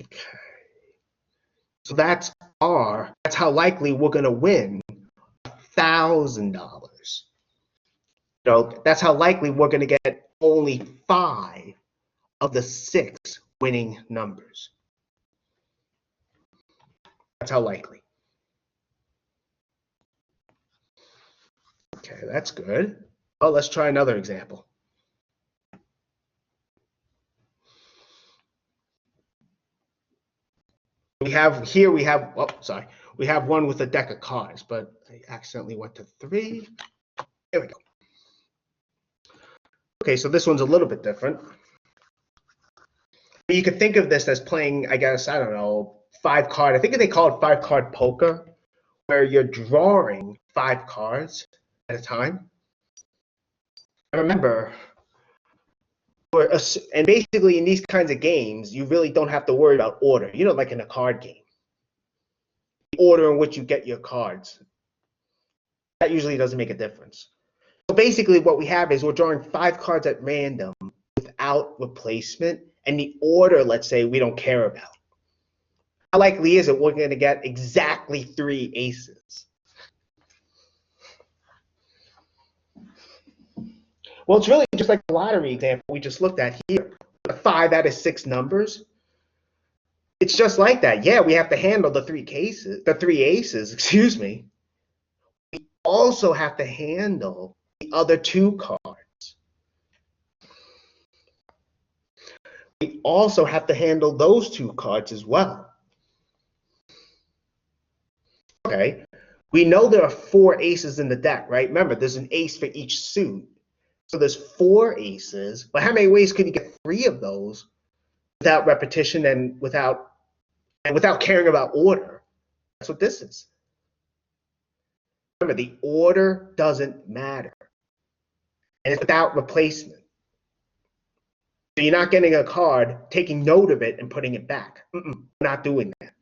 Okay. So that's how likely we're going to win $1,000. That's how likely we're going to get only 5 of the 6 winning numbers. That's how likely. Okay, that's good. Well, let's try another example. We have one with a deck of cards, but I accidentally went to 3. There we go. Okay, so this one's a little bit different. You could think of this as playing, I guess, I don't know, 5-card. I think they call it 5-card poker, where you're drawing 5 cards at a time. And remember, and basically in these kinds of games, you really don't have to worry about order. Like in a card game. The order in which you get your cards. That usually doesn't make a difference. So basically what we have is we're drawing 5 cards at random without replacement, and the order, let's say, we don't care about. How likely is it we're going to get exactly 3 aces? Well, it's really just like the lottery example we just looked at here. 5 out of 6 numbers. It's just like that. Yeah, we have to handle the 3 aces, excuse me. We also have to handle the other 2 cards. We also have to handle those 2 cards as well. Okay, we know there are 4 aces in the deck, right? Remember, there's an ace for each suit. So there's 4 aces, but how many ways could you get 3 of those without repetition and without caring about order? That's what this is. Remember, the order doesn't matter. And it's without replacement. So you're not getting a card, taking note of it, and putting it back. We're not doing that.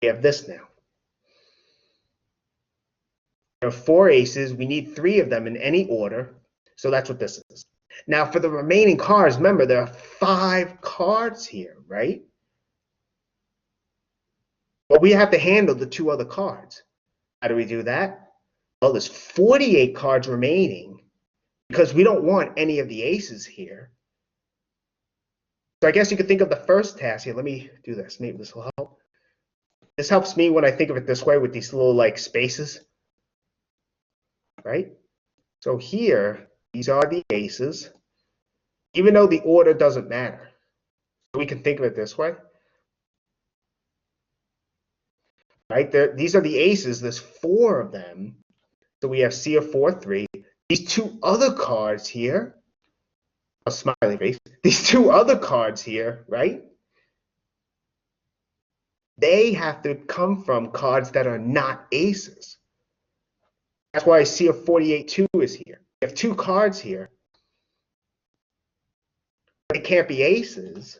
We have this now. There are 4 aces. We need 3 of them in any order. So that's what this is. Now, for the remaining cards, remember, there are 5 cards here, right? But we have to handle the 2 other cards. How do we do that? Well, there's 48 cards remaining because we don't want any of the aces here. So I guess you could think of the first task here. Let me do this. Maybe this will help. This helps me when I think of it this way with these little like spaces, right? So here, these are the aces, even though the order doesn't matter. So we can think of it this way. Right there, these are the aces. There's 4 of them. So we have C of 4, 3. These 2 other cards here, a smiley face. These 2 other cards here, right? They have to come from cards that are not aces. That's why C of 48, 2 is here. We have 2 cards here. They can't be aces.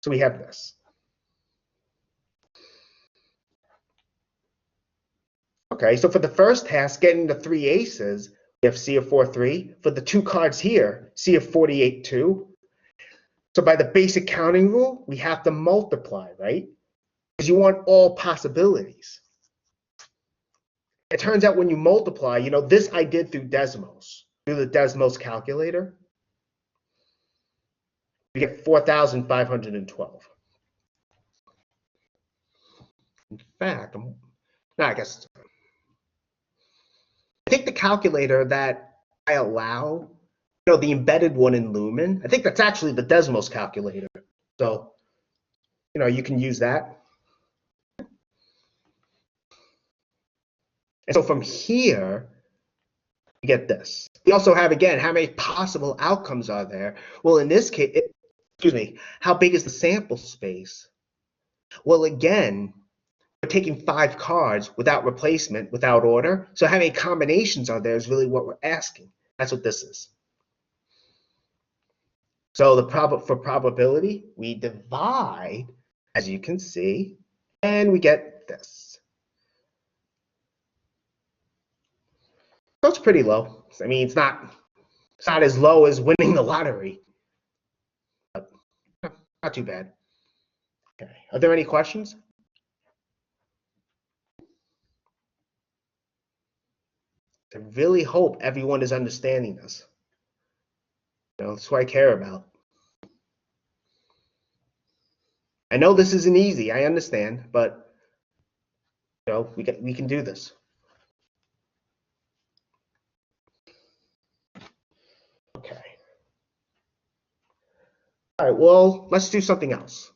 So we have this. Okay, so for the first task, getting the 3 aces, we have C of 4, 3. For the 2 cards here, C of 48, 2. So by the basic counting rule, we have to multiply, right? Because you want all possibilities. It turns out when you multiply, this I did through Desmos, through the Desmos calculator. We get 4,512. In fact, I think the calculator that I allow, the embedded one in Lumen, I think that's actually the Desmos calculator. So, you can use that. And so from here, we get this. We also have, again, how many possible outcomes are there? Well, in this case, how big is the sample space? Well, again, we're taking 5 cards without replacement, without order. So how many combinations are there is really what we're asking. That's what this is. So for probability, we divide, as you can see, and we get this. So it's pretty low. I mean, it's not as low as winning the lottery. Not too bad. Okay. Are there any questions? I really hope everyone is understanding this. That's what I care about. I know this isn't easy. I understand, but we can do this. Okay. All right. Well, let's do something else.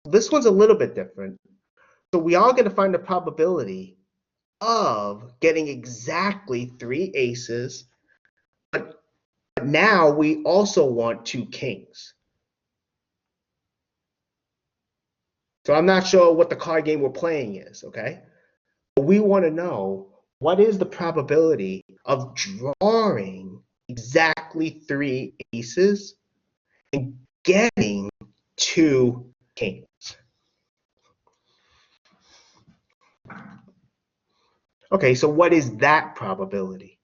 This one's a little bit different. So we are going to find the probability of getting exactly 3 aces, but now we also want 2 kings. So I'm not sure what the card game we're playing is, okay? But we want to know, what is the probability of drawing exactly 3 aces and getting 2 kings? Okay, so what is that probability?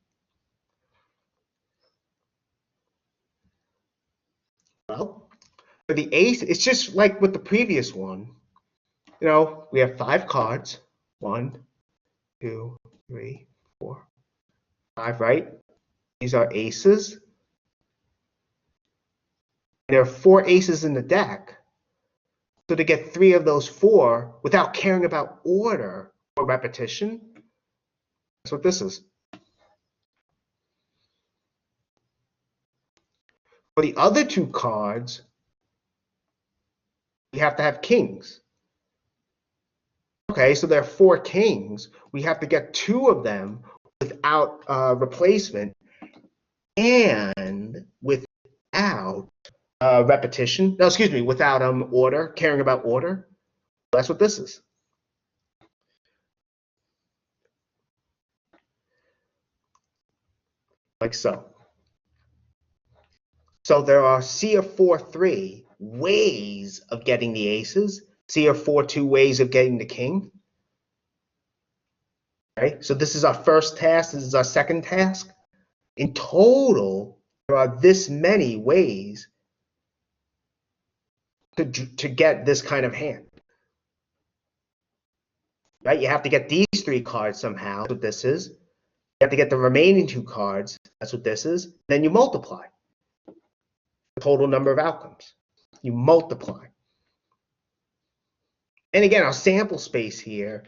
Well, for the ace, it's just like with the previous one. We have 5 cards. 1, 2, 3, 4, 5, right? These are aces. There are 4 aces in the deck. So to get 3 of those 4 without caring about order or repetition, that's what this is. For the other 2 cards, we have to have kings. Okay, so there are 4 kings. We have to get 2 of them without replacement and without repetition. No, excuse me, without order, caring about order. That's what this is. Like so. So there are C of 4, 3 ways of getting the aces. C of 4, 2 ways of getting the king. Okay, so this is our first task. This is our second task. In total, there are this many ways to get this kind of hand. Right? You have to get these 3 cards somehow. That's what this is. You have to get the remaining 2 cards. That's what this is. Then you multiply the total number of outcomes. You multiply. And again, our sample space here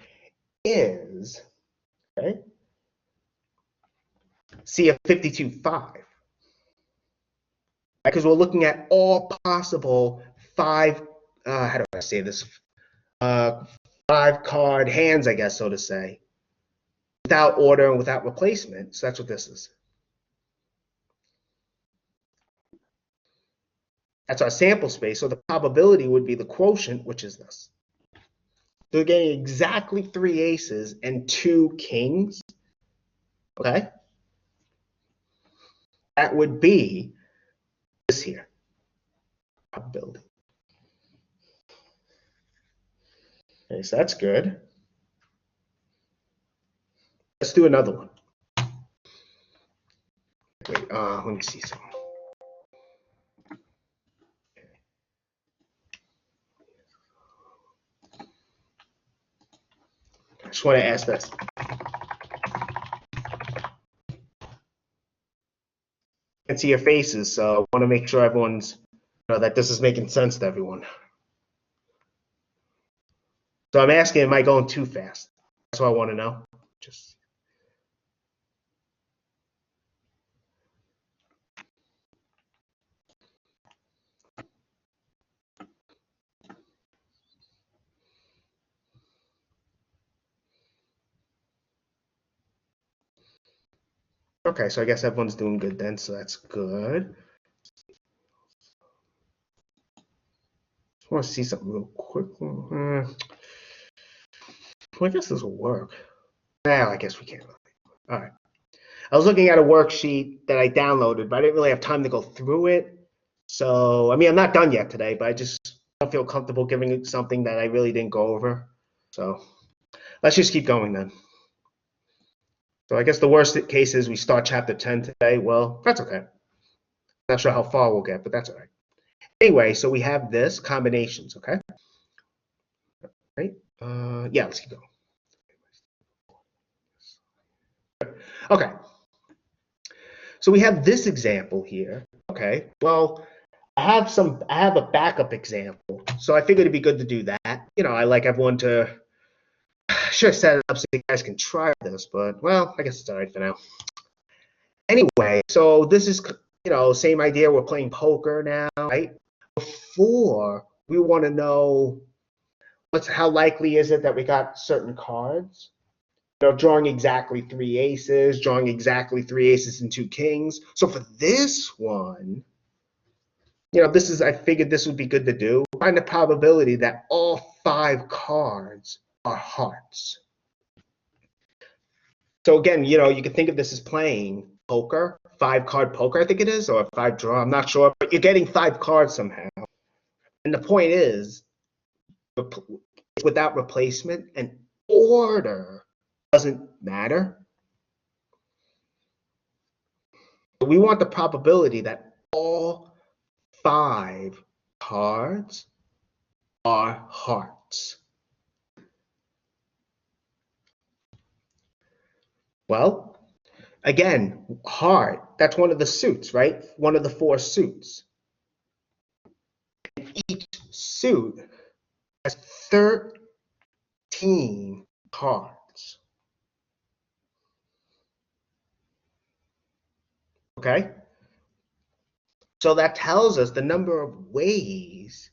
is, okay, C of 52, 5. Because we're looking at all possible 5, how do I say this? 5 card hands, I guess, so to say, without order and without replacement. So that's what this is. That's our sample space. So the probability would be the quotient, which is this. So we're getting exactly 3 aces and 2 kings. Okay? That would be this here. Probability. Okay, so that's good. Let's do another one. Wait, let me see something. I just want to ask this. I can see your faces, so I want to make sure everyone's, that this is making sense to everyone. So I'm asking, am I going too fast? That's what I want to know. Just. Okay, so I guess everyone's doing good then, so that's good. I want to see something real quick. Well, I guess this will work. I guess we can't. All right. I was looking at a worksheet that I downloaded, but I didn't really have time to go through it. So, I mean, I'm not done yet today, but I just don't feel comfortable giving it something that I really didn't go over. So, let's just keep going then. So I guess the worst case is we start chapter 10 today. Well, that's okay. Not sure how far we'll get, but that's all right. Anyway, so we have this combinations, okay? Right? Yeah, let's keep going. Okay. So we have this example here. Okay. Well, I have a backup example. So I figured it'd be good to do that. You know, I like everyone to should have set it up so you guys can try this, but well, I guess it's all right for now. Anyway, so this is, you know, same idea. We're playing poker now, right? Before, we want to know how likely is it that we got certain cards? You know, drawing exactly 3 aces, drawing exactly 3 aces and 2 kings. So for this one, you know, I figured this would be good to do. Find the probability that all 5 cards are hearts. So again, you know, you can think of this as playing poker, 5-card poker, I think it is, or a 5 draw, I'm not sure, but you're getting 5 cards somehow. And the point is, without replacement, and order doesn't matter. We want the probability that all 5 cards are hearts. Well, again, heart, that's one of the suits, right? One of the 4 suits. And each suit has 13 cards. Okay? So that tells us the number of ways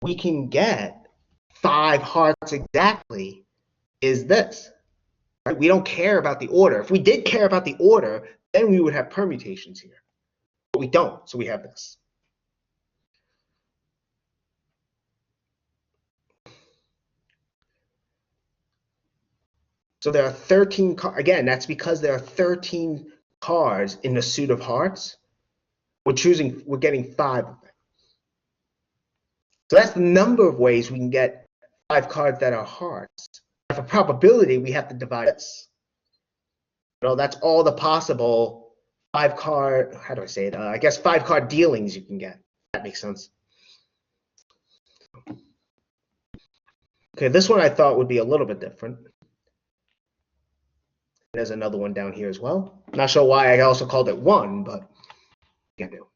we can get 5 hearts exactly is this. Right? We don't care about the order. If we did care about the order, then we would have permutations here. But we don't, so we have this. So there are 13 cards. Again, that's because there are 13 cards in the suit of hearts. We're getting 5 of them. So that's the number of ways we can get 5 cards that are hearts. For probability, we have to divide this. You know, that's all the possible 5-card, how do I say it? I guess 5-card dealings you can get. That makes sense. Okay, this one I thought would be a little bit different. There's another one down here as well. Not sure why I also called it 1, but you can do.